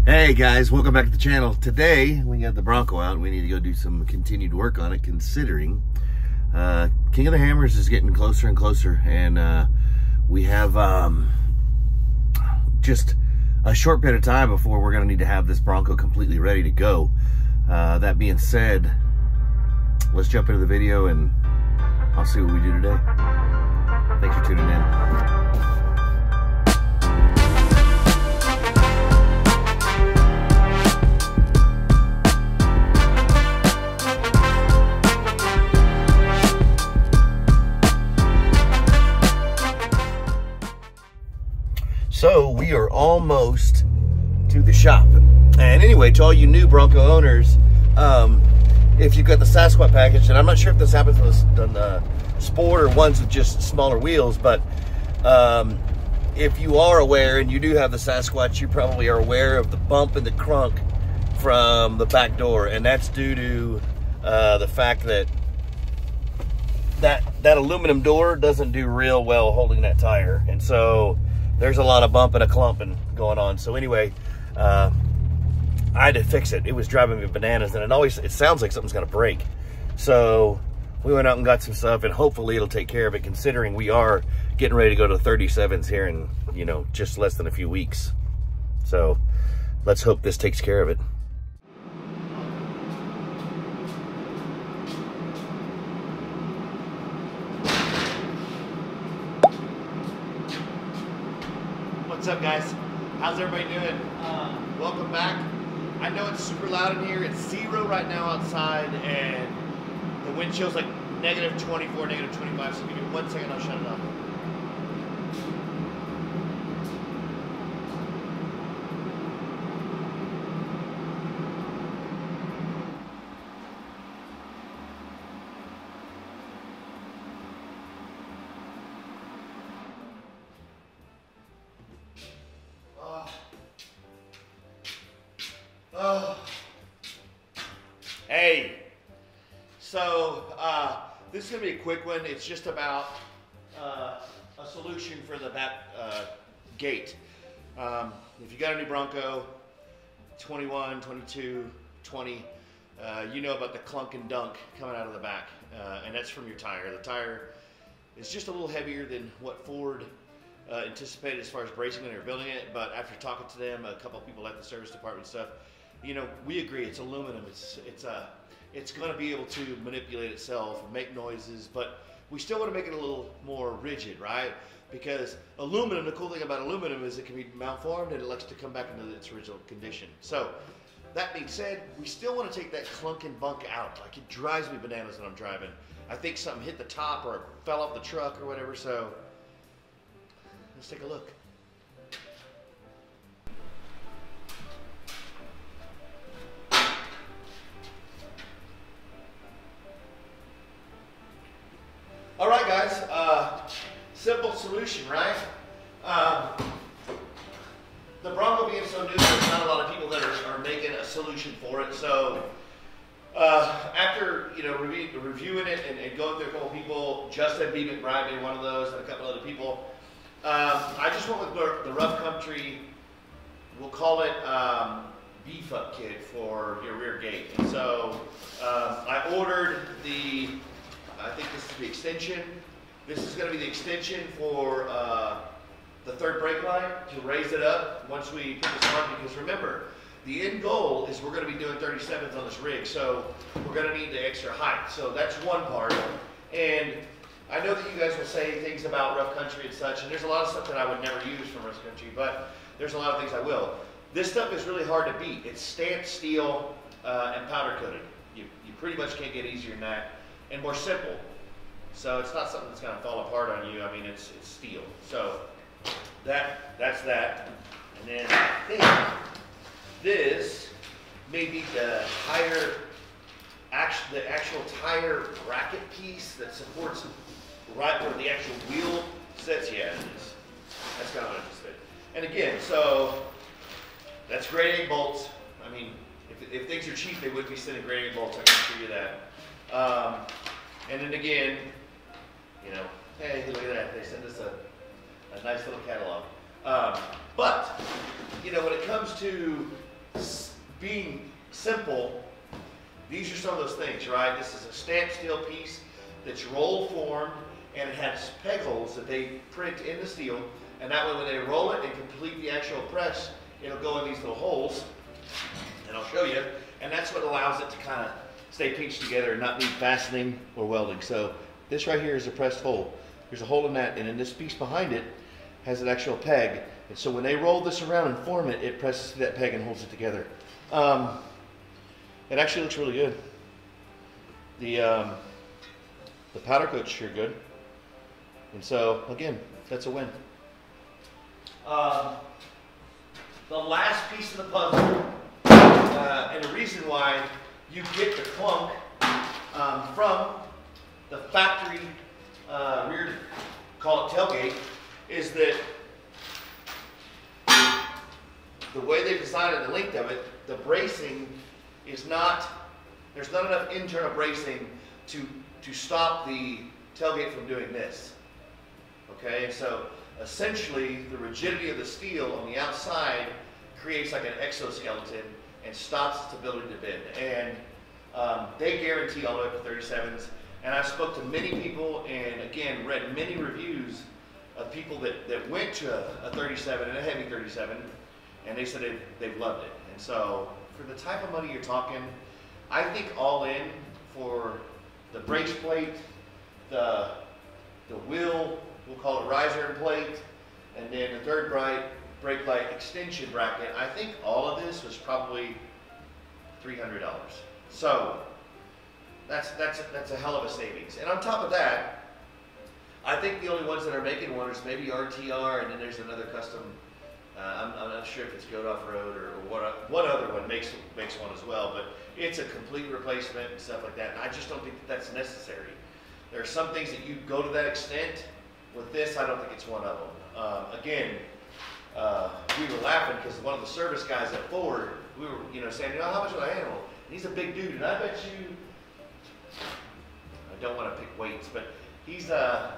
Hey guys, welcome back to the channel. Today we got the Bronco out and we need to go do some continued work on it, considering King of the Hammers is getting closer and closer, and we have just a short bit of time before we're going to need to have this Bronco completely ready to go. That being said, let's jump into the video and I'll see what we do today. Thanks for tuning in. So we are almost to the shop. And anyway, to all you new Bronco owners, if you've got the Sasquatch package, and I'm not sure if this happens with the Sport or ones with just smaller wheels, but if you are aware and you do have the Sasquatch, you probably are aware of the bump in the crunk from the back door, and that's due to the fact that that aluminum door doesn't do real well holding that tire, and so there's a lot of bumping and clumping going on. So anyway, I had to fix it. It was driving me bananas, and it sounds like something's gonna break. So we went out and got some stuff, and hopefully it'll take care of it, considering we are getting ready to go to the 37s here in, you know, just less than a few weeks. So let's hope this takes care of it. What's up, guys? How's everybody doing? Welcome back. I know it's super loud in here. It's 0 right now outside, and the wind chill's like -24, -25. So give me 1 second, I'll shut it off. Hey, so this is going to be a quick one. It's just about a solution for the back gate. If you got a new Bronco, 21, 22, 20, you know about the clunk and dunk coming out of the back, and that's from your tire. The tire is just a little heavier than what Ford anticipated as far as bracing when they were building it, but after talking to them, a couple of people at the service department and stuff, you know, we agree it's aluminum. It's going to be able to manipulate itself, make noises, but we still want to make it a little more rigid, right? Because aluminum, the cool thing about aluminum is it can be malformed and it likes to come back into its original condition. So that being said, we still want to take that clunk and bunk out. Like, it drives me bananas when I'm driving. I think something hit the top or fell off the truck or whatever. So let's take a look. All right, guys, simple solution, right? The Bronco being so new, there's not a lot of people that are making a solution for it. So after, you know, reviewing it and going through a couple people, Justin B. McBride being one of those, and a couple other people, I just went with the Rough Country, we'll call it beef up kit for your rear gate. And so I ordered I think this is the extension. This is going to be the extension for the third brake line to raise it up once we put this on, because remember, the end goal is we're going to be doing 37s on this rig, so we're going to need the extra height. So that's one part. And I know that you guys will say things about Rough Country and such, and there's a lot of stuff that I would never use from Rough Country, but there's a lot of things I will. This stuff is really hard to beat. It's stamped steel and powder coated. You pretty much can't get easier than that, and more simple. So it's not something that's going to fall apart on you. I mean, it's steel. So that's that. And then I think this may be the actual tire bracket piece that supports right where the actual wheel sits. Yeah, it is. That's kind of what I just said. And again, so that's grade A bolts. I mean, if things are cheap, they wouldn't be sending grade A bolts. I can assure you that. And then again, you know, hey, look at that. They sent us a nice little catalog. But, you know, when it comes to being simple, these are some of those things, right? This is a stamped steel piece that's roll formed, and it has peg holes that they print in the steel, and that way when they roll it and complete the actual press, it'll go in these little holes, and I'll show you, and that's what allows it to kind of stay pinched together and not need fastening or welding. So this right here is a pressed hole. There's a hole in that, and in this piece behind it has an actual peg, and so when they roll this around and form it, it presses to that peg and holds it together. It actually looks really good. The powder coat's sure good, and so again, that's a win. The last piece of the puzzle, and the reason why you get the clunk from the factory rear, call it tailgate, is that the way they designed it, the length of it, the bracing is not, there's not enough internal bracing to stop the tailgate from doing this. Okay, so essentially the rigidity of the steel on the outside creates like an exoskeleton and stops its ability to bend. And they guarantee all the way up to 37s. And I spoke to many people and again read many reviews of people that went to a 37 and a heavy 37, and they said they've loved it. And so for the type of money you're talking, I think all in for the brace plate, the wheel, we'll call it riser and plate, and then the third brake light extension bracket, I think all of this was probably $300. So that's a hell of a savings. And on top of that, I think the only ones that are making one is maybe RTR, and then there's another custom. I'm not sure if it's Goat Off-Road or what other one makes one as well, but it's a complete replacement and stuff like that. And I just don't think that's necessary. There are some things that you go to that extent. With this, I don't think it's one of them. Again, we were laughing because one of the service guys at Ford, we were saying, how much would I handle? And he's a big dude, and I bet you, I don't want to pick weights, but he's a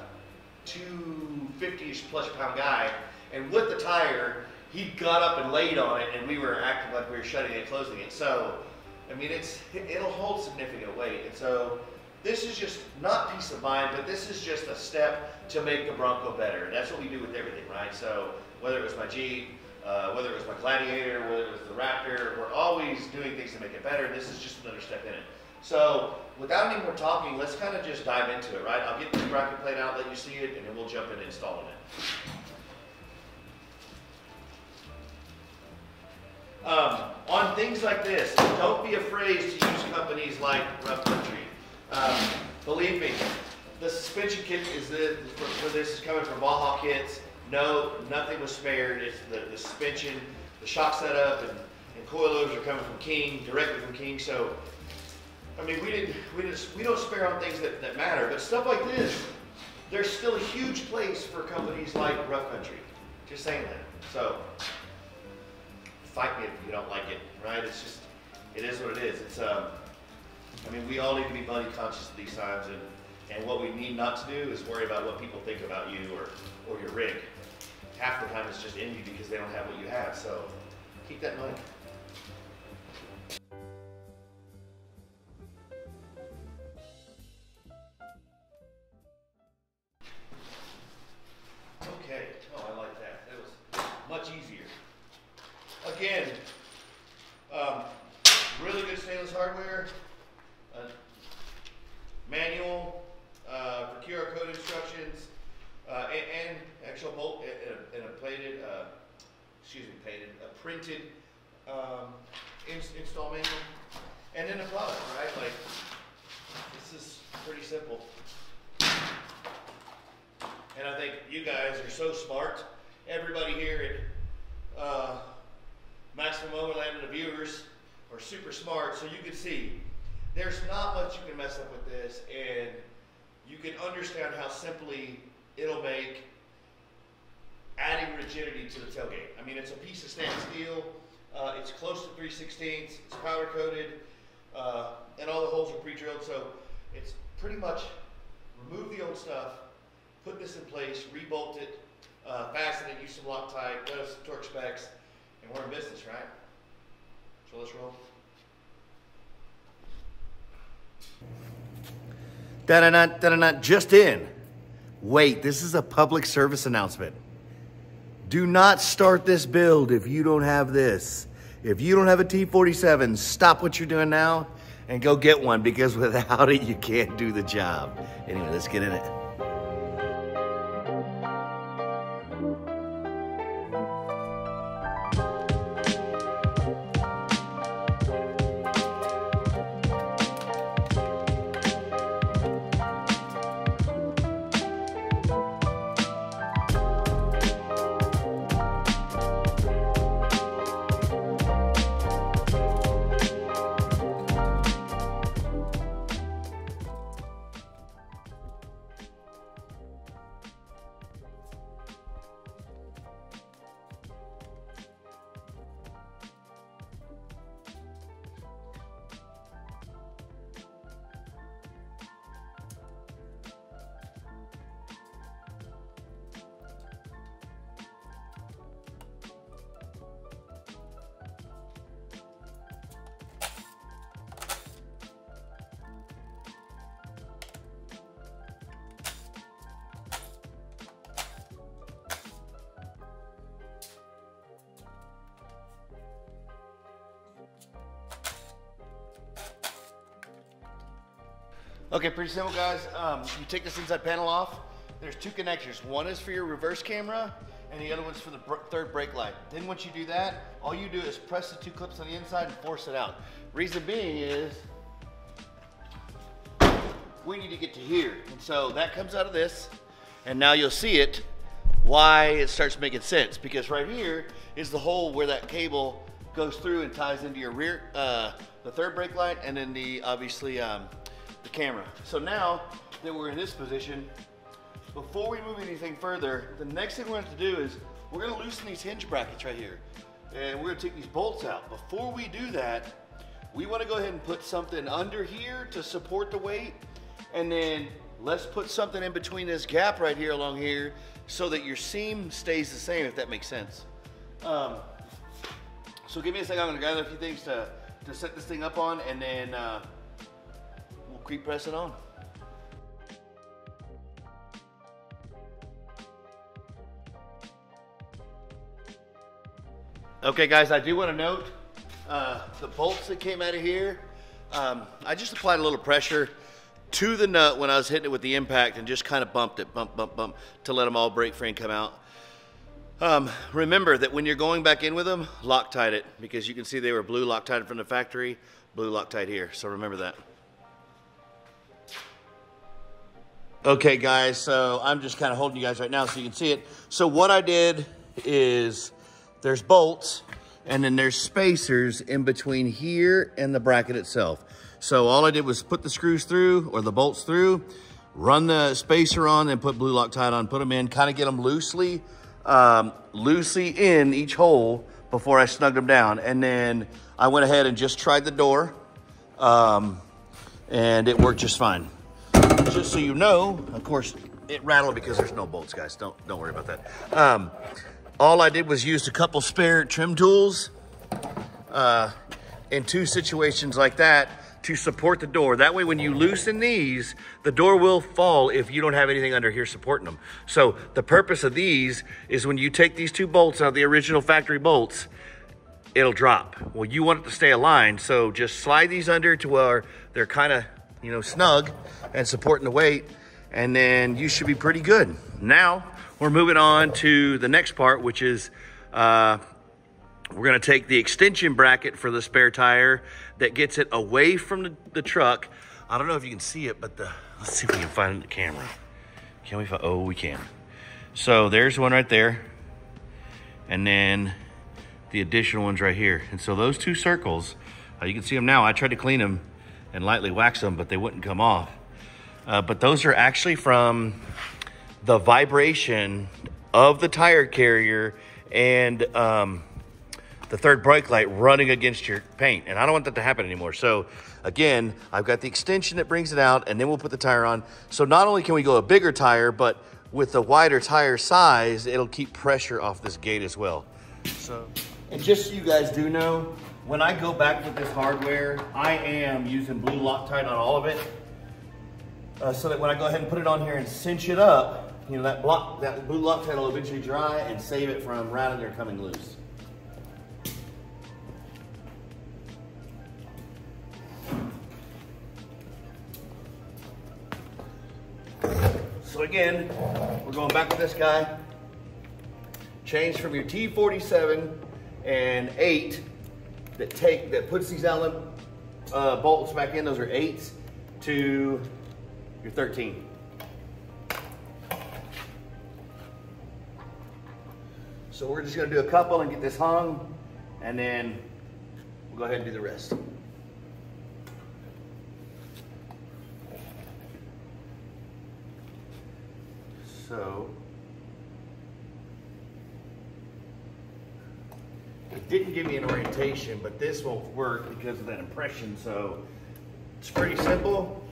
250-ish plus pound guy, and with the tire, he got up and laid on it, and we were acting like we were shutting it, closing it. So, I mean, it'll hold significant weight, and so this is just not peace of mind, but this is just a step to make the Bronco better, and that's what we do with everything, right? So whether it was my Jeep, whether it was my Gladiator, whether it was the Raptor, we're always doing things to make it better, and this is just another step in it. So without any more talking, let's kind of just dive into it, right? I'll get the bracket plate out, let you see it, and then we'll jump into installing it. On things like this, don't be afraid to use companies like Rough Country. Believe me, the suspension kit for this is coming from Baja Kits. No, nothing was spared. It's the suspension, the shock setup, and coilovers are coming from King, directly from King. So, I mean, we don't spare on things that matter. But stuff like this, there's still a huge place for companies like Rough Country. Just saying that. So, fight me if you don't like it, right? It's just, it is what it is. It's I mean, we all need to be money conscious at these times, and what we need not to do is worry about what people think about you or your rig. Half the time it's just envy because they don't have what you have, so keep that in mind. Okay, oh, I like that. That was much easier. Again, really good stainless hardware. Manual for QR code instructions, and actual bolt and a plated, a printed install manual, and then the product, right? Like, this is pretty simple. And I think you guys are so smart. Everybody here at Maximum Overland and the viewers are super smart, so you can see there's not much you can mess up with this, and you can understand how simply it'll make adding rigidity to the tailgate. I mean, it's a piece of stamped steel. It's close to 3/16. It's powder coated, and all the holes are pre-drilled. So it's pretty much remove the old stuff, put this in place, rebolt it, fasten it, use some Loctite, let us torque specs, and we're in business, right? roll. Just in. Wait, this is a public service announcement. Do not start this build if you don't have this. If you don't have a T47, stop what you're doing now and go get one, because without it, you can't do the job. Anyway, let's get in it. Okay, pretty simple, guys. You take this inside panel off. There's two connectors. One is for your reverse camera, and the other one's for the third brake light. Then once you do that, all you do is press the two clips on the inside and force it out. Reason being is we need to get to here. And so that comes out of this, and now you'll see it, why it starts making sense. Because right here is the hole where that cable goes through and ties into your rear, the third brake light, and then the, obviously, the camera. So now that we're in this position, before we move anything further, the next thing we're going to do is we're going to loosen these hinge brackets right here, and we're going to take these bolts out. Before we do that, we want to go ahead and put something under here to support the weight, and then let's put something in between this gap right here along here so that your seam stays the same, if that makes sense. So give me a second. I'm going to gather a few things to set this thing up on, and then we'll keep pressing on. Okay, guys, I do want to note the bolts that came out of here. I just applied a little pressure to the nut when I was hitting it with the impact and just kind of bumped it, bump, to let them all break free and come out. Remember that when you're going back in with them, Loctite it, because you can see they were blue Loctite from the factory, blue Loctite here, so remember that. Okay, guys, so I'm just kind of holding you guys right now so you can see it. So what I did is there's bolts, and then there's spacers in between here and the bracket itself. So all I did was put the screws through, or the bolts through, run the spacer on, and put blue Loctite on, put them in, kind of get them loosely in each hole before I snugged them down. And then I went ahead and just tried the door, and it worked just fine. Just so you know, of course, it rattled because there's no bolts, guys. Don't worry about that. All I did was use a couple spare trim tools in two situations like that to support the door. That way, when you loosen these, the door will fall if you don't have anything under here supporting them. So the purpose of these is when you take these two bolts out of the original factory bolts, it'll drop. Well, you want it to stay aligned, so just slide these under to where they're kind of, you know, snug and supporting the weight, and then you should be pretty good. Now, we're moving on to the next part, which is we're gonna take the extension bracket for the spare tire that gets it away from the truck. I don't know if you can see it, but let's see if we can find it in the camera. Can we find, oh, we can. So there's one right there. And then the additional ones right here. And so those two circles, you can see them now. I tried to clean them and lightly wax them, but they wouldn't come off. But those are actually from the vibration of the tire carrier and the third brake light running against your paint. And I don't want that to happen anymore. So again, I've got the extension that brings it out, and then we'll put the tire on. So not only can we go a bigger tire, but with the wider tire size, it'll keep pressure off this gate as well. So, and just so you guys do know, when I go back with this hardware, I am using blue Loctite on all of it, so that when I go ahead and put it on here and cinch it up, you know, that blue Loctite will eventually dry and save it from rattling or coming loose. So again, we're going back with this guy. Change from your T47 and 8 that puts these Allen bolts back in, those are 8s, to your 13. So we're just gonna do a couple and get this hung, and then we'll go ahead and do the rest. So, it didn't give me an orientation, but this won't work because of that impression, so it's pretty simple.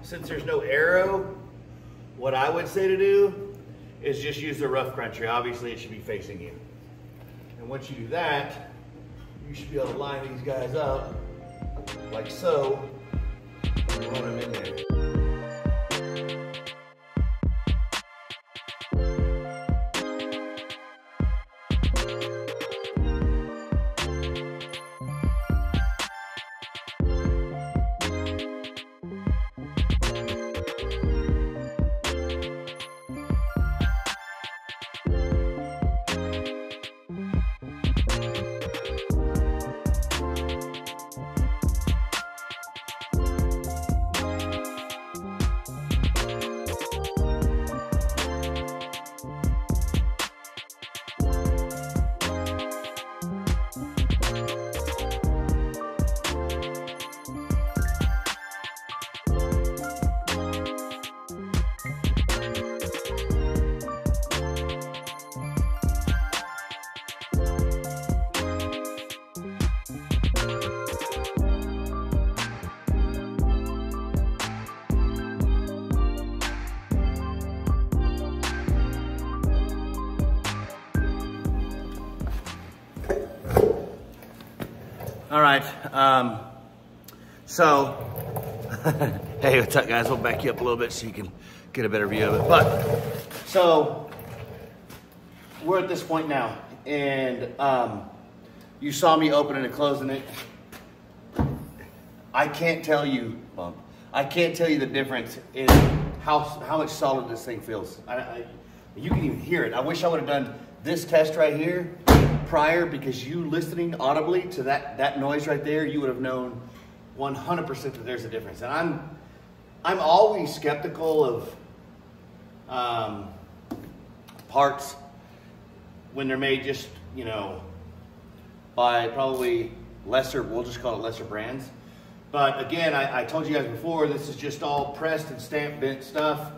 Since there's no arrow, what I would say to do is just use the rough country. Obviously, it should be facing you. And once you do that, you should be able to line these guys up like so, and run them in there. All right, so, hey, what's up guys? We'll back you up a little bit so you can get a better view of it. But, so, we're at this point now, and you saw me opening and closing it. I can't tell you the difference in how much solid this thing feels. You can even hear it. I wish I would have done this test right here prior, because you listening audibly to that noise right there, you would have known 100% that there's a difference. And I'm always skeptical of parts when they're made just, you know, by probably lesser, we'll just call it lesser brands. But again, I told you guys before, this is just all pressed and stamp bent stuff.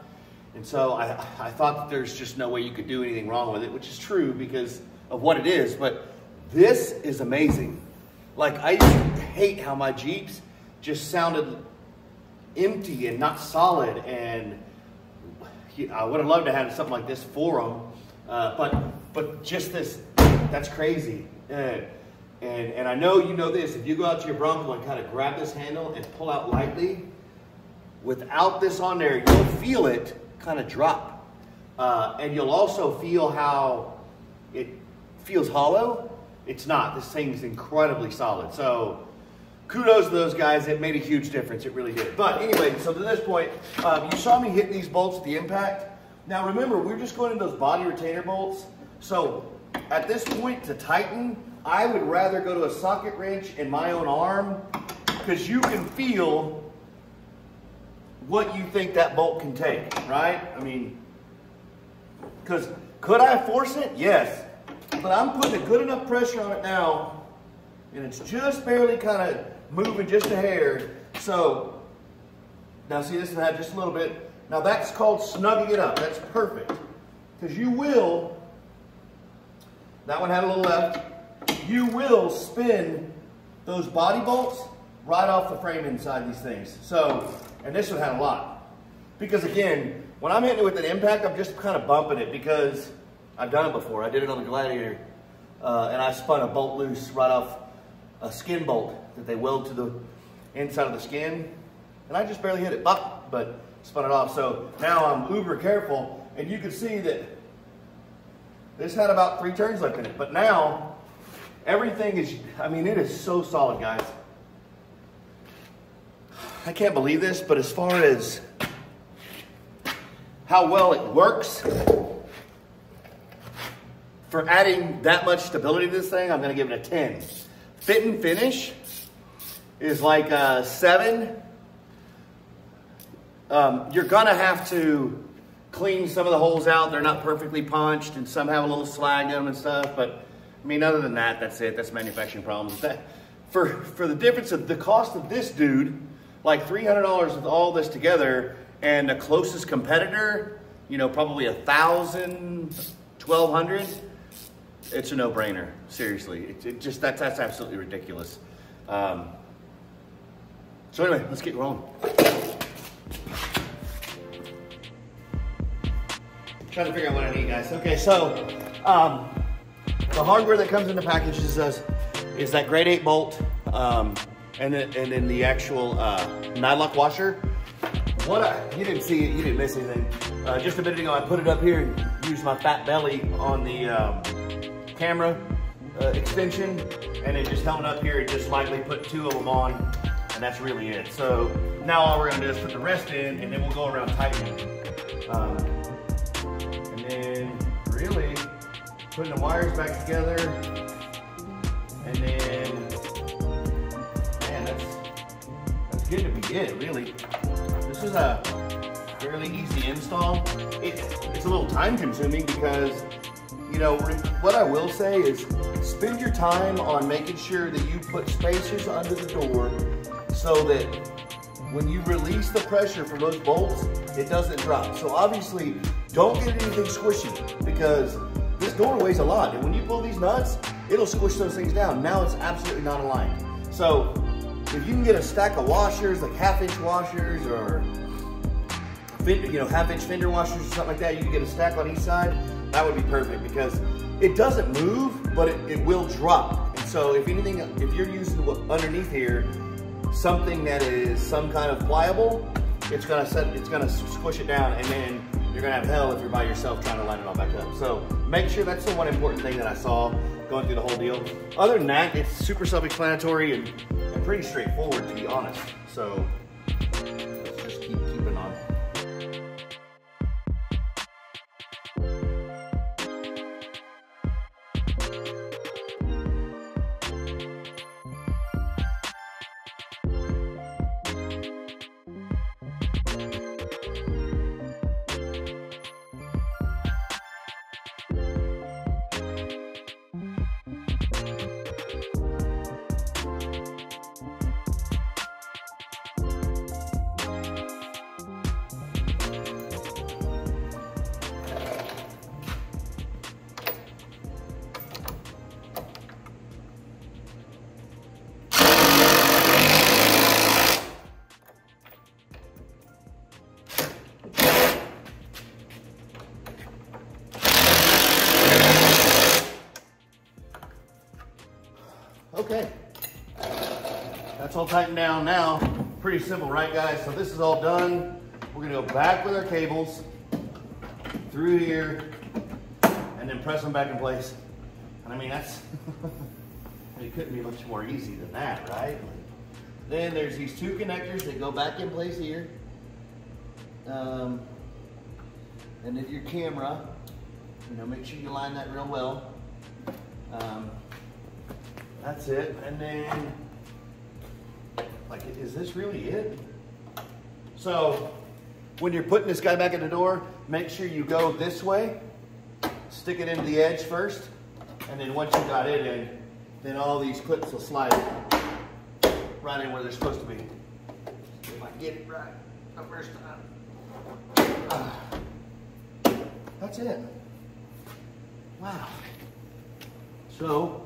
And so I thought that there's just no way you could do anything wrong with it, which is true because of what it is, but this is amazing. Like, I used to hate how my Jeeps just sounded empty and not solid, and I would have loved to have something like this for them, but just this, that's crazy. And I know you know this, if you go out to your Bronco and kind of grab this handle and pull out lightly, without this on there, you'll feel it kind of drop. And you'll also feel how it feels hollow. It's not. This thing's incredibly solid. So kudos to those guys. It made a huge difference. It really did. But anyway, so to this point, you saw me hit these bolts at the impact. Now remember, we're just going into those body retainer bolts. So at this point, to tighten, I would rather go to a socket wrench in my own arm, because you can feel what you think that bolt can take, right? I mean, because could I force it? Yes. But I'm putting a good enough pressure on it now, and it's just barely kind of moving just a hair. So, now see, this has had just a little bit. Now that's called snugging it up. That's perfect. Because you will, that one had a little left, you will spin those body bolts right off the frame inside these things. So, and this one had a lot. Because again, when I'm hitting it with an impact, I'm just kind of bumping it because I've done it before. I did it on the Gladiator, and I spun a bolt loose right off a skin bolt that they weld to the inside of the skin, and I just barely hit it, but spun it off. So now I'm uber careful, and you can see that this had about 3 turns left in it, but now everything is, I mean, it is so solid, guys. I can't believe this, but as far as how well it works, for adding that much stability to this thing, I'm gonna give it a 10. Fit and finish is like a 7. You're gonna have to clean some of the holes out. They're not perfectly punched, and some have a little slag in them and stuff, but I mean, other than that, that's it. That's manufacturing problems. For the difference of the cost of this dude, like $300 with all this together, and the closest competitor, you know, probably $1,000, $1,200, it's a no-brainer. Seriously, it just that's absolutely ridiculous. So anyway, let's get rolling. Trying to figure out what I need, guys. Okay, so the hardware that comes in the package is that grade 8 bolt, and then the actual nylock washer. You didn't see it, you didn't miss anything. Just a minute ago, I put it up here and used my fat belly on the camera extension, and it just held it up here and just lightly put 2 of them on, and that's really it. So now all we're gonna do is put the rest in, and then we'll go around tightening. And then really putting the wires back together, and then, man, that's good to be it, really. This is a fairly easy install. It's a little time consuming because, you know, what I will say is spend your time on making sure that you put spacers under the door so that when you release the pressure from those bolts, it doesn't drop. So obviously, don't get anything squishy because this door weighs a lot. And when you pull these nuts, it'll squish those things down. Now it's absolutely not aligned. So if you can get a stack of washers, like 1/2-inch washers or, you know, 1/2-inch fender washers or something like that, you can get a stack on each side, that would be perfect because it doesn't move, but it will drop. And so if anything, if you're using underneath here, something that is some kind of pliable, it's gonna squish it down, and then you're gonna have hell if you're by yourself trying to line it all back up. So make sure that's the one important thing that I saw going through the whole deal. Other than that, it's super self-explanatory and pretty straightforward, to be honest. So let's just keep keeping on. Okay, that's all tightened down now. Pretty simple, right guys? So this is all done. We're gonna go back with our cables through here and then press them back in place. And I mean, that's, it couldn't be much more easy than that, right? Then there's these 2 connectors that go back in place here. And then your camera, you know, make sure you line that real well. That's it. And then, like, is this really it? So when you're putting this guy back in the door, make sure you go this way, stick it into the edge first, and then once you got it in, then all these clips will slide right in where they're supposed to be. If I get it right the first time. That's it. Wow. So,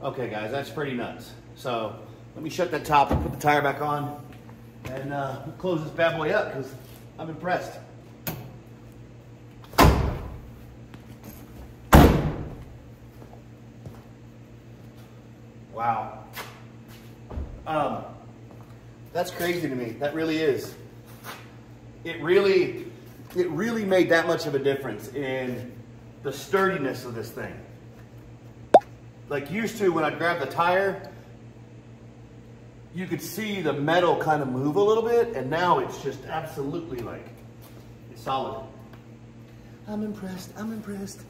okay guys, that's pretty nuts. So let me shut that top and put the tire back on and close this bad boy up because I'm impressed. Wow. That's crazy to me. That really is. It really made that much of a difference in the sturdiness of this thing. Like used to, when I grabbed the tire, you could see the metal kind of move a little bit, and now it's just absolutely like, it's solid. I'm impressed, I'm impressed.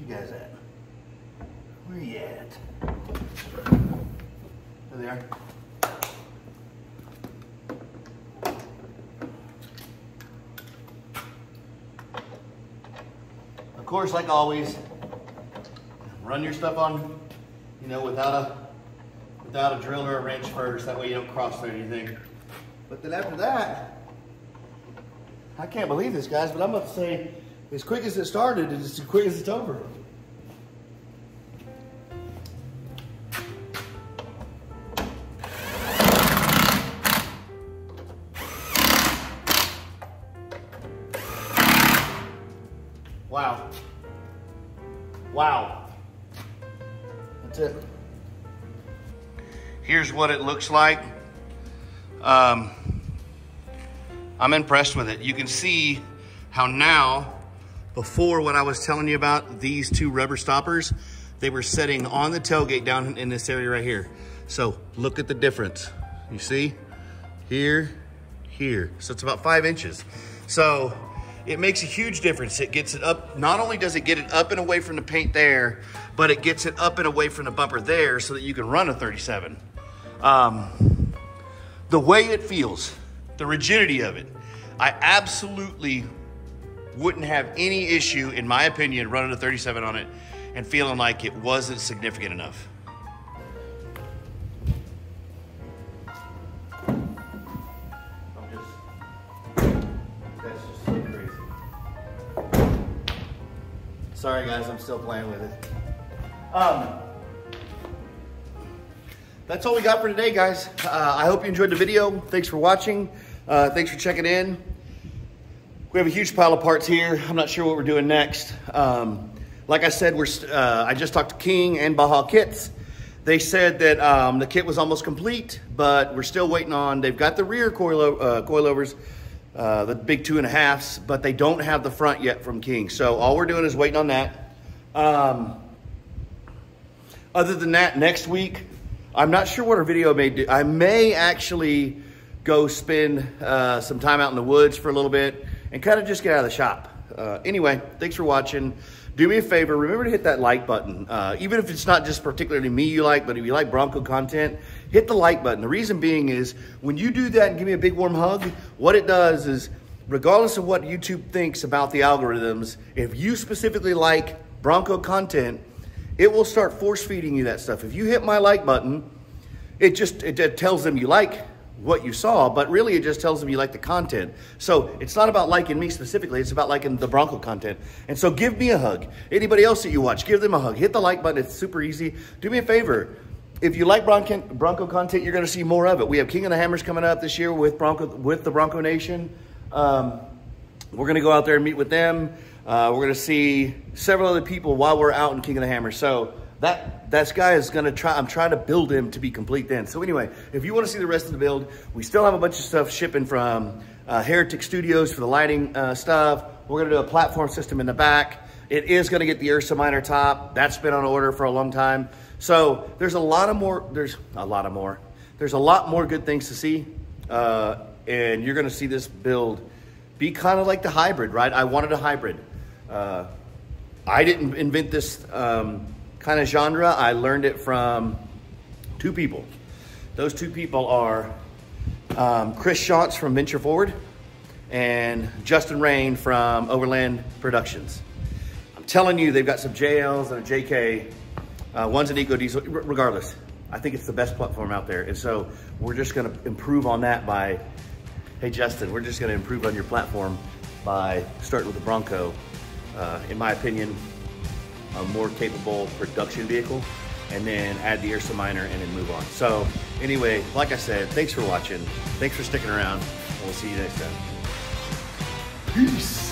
Guys at? Where you at? There they are. Of course, like always, run your stuff on, you know, without a drill or a wrench first. That way you don't cross through anything. But then after that, I can't believe this, guys, but I'm about to say, as quick as it started, it's as quick as it's over. Wow. Wow. That's it. Here's what it looks like. I'm impressed with it. You can see how now, before what I was telling you about, these two rubber stoppers, they were setting on the tailgate down in this area right here. So look at the difference. You see? Here, here. So it's about 5 inches. So it makes a huge difference. It gets it up. Not only does it get it up and away from the paint there, but it gets it up and away from the bumper there so that you can run a 37. The way it feels, the rigidity of it, I absolutely wouldn't have any issue, in my opinion, running a 37 on it and feeling like it wasn't significant enough. That's just so crazy. Sorry guys, I'm still playing with it. That's all we got for today, guys. I hope you enjoyed the video. Thanks for watching. Thanks for checking in. We have a huge pile of parts here. I'm not sure what we're doing next. Like I said, I just talked to King and Baja Kits. They said that the kit was almost complete, but we're still waiting on, they've got the rear coilovers, the big 2.5s, but they don't have the front yet from King. So all we're doing is waiting on that. Other than that, next week, I'm not sure what our video may do. I may actually go spend some time out in the woods for a little bit and kind of just get out of the shop. Anyway, thanks for watching. Do me a favor, remember to hit that like button. Even if it's not just particularly me you like, but if you like Bronco content, hit the like button. The reason being is when you do that and give me a big warm hug, what it does is, regardless of what YouTube thinks about the algorithms, if you specifically like Bronco content, it will start force feeding you that stuff. If you hit my like button, it tells them you like what you saw, but really it just tells them you like the content. So it's not about liking me specifically, it's about liking the Bronco content. And so give me a hug. Anybody else that you watch, give them a hug. Hit the like button, it's super easy. Do me a favor, if you like Bronco content, you're gonna see more of it. We have King of the Hammers coming up this year with the Bronco Nation. We're gonna go out there and meet with them. We're gonna see several other people while we're out in King of the Hammers. So that guy is gonna I'm trying to build him to be complete then. So anyway, if you wanna see the rest of the build, we still have a bunch of stuff shipping from Heretic Studios for the lighting stuff. We're gonna do a platform system in the back. It is gonna get the Ursa Minor top. That's been on order for a long time. So there's a lot more good things to see. And you're gonna see this build be kind of like the hybrid, right? I wanted a hybrid. I didn't invent this kind of genre. I learned it from two people. Those two people are Chris Shantz from Venture Forward and Justin Rain from Overland Productions. I'm telling you, they've got some JLs and a JK. One's an Eco Diesel. Regardless, I think it's the best platform out there. And so we're just gonna improve on that by, hey Justin, we're just gonna improve on your platform by starting with the Bronco in my opinion, a more capable production vehicle, and then add the Ursa Minor and then move on. So anyway, like I said, thanks for watching. Thanks for sticking around. We'll see you next time. Peace.